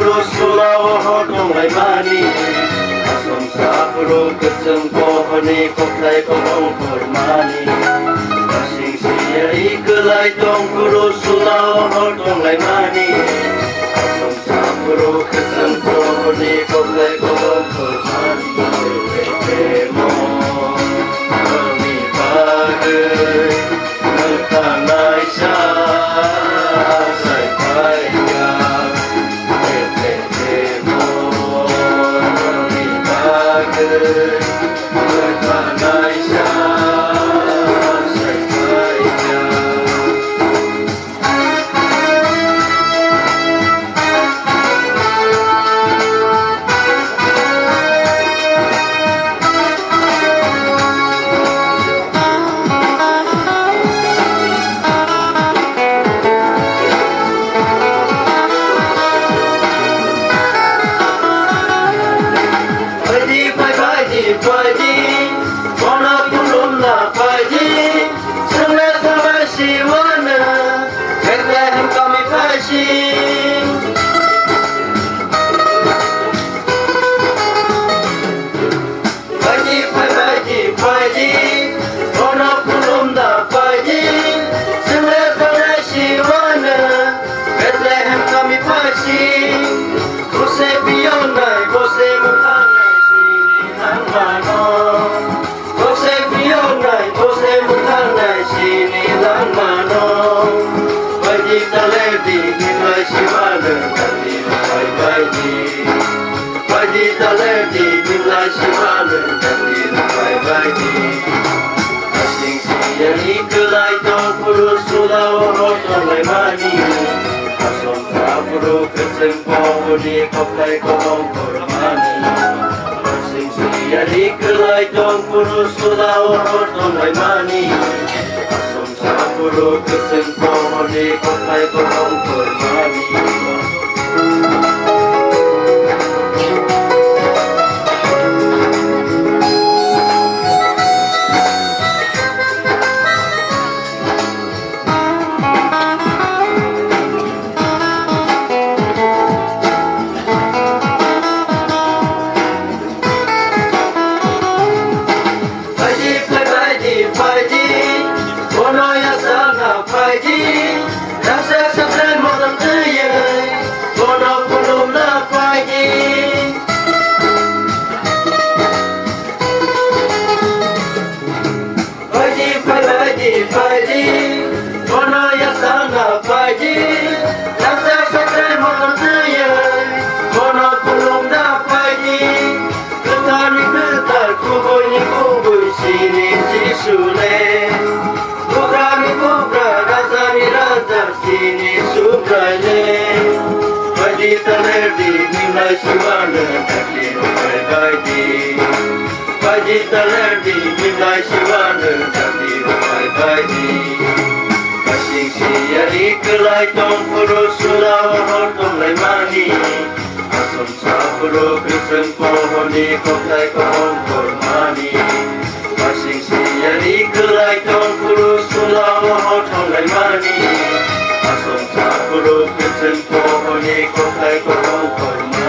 puro sulaw dong ay mani Asom sa puro keseng pohoni koklay kohong kormani Kasing siyari kelay dong puro sulaw dong ay mani Asom sa puro keseng pohoni koklay kohong kormani Mo kami bagay Nagtanay sa Di koplay kohong kormani Sing siyari kelay dong puro sulaw dong ay mani Asom sa puro keseng pohon di koplay kohong kormani Kelay dong puro sulaw dong ay mani Asom sa puro keseng pohon di koklay kohong kormani Kasing siyari kelay dong puro sulaw dong ay mani Asom sa puro keseng pohon di koklay kohong kormani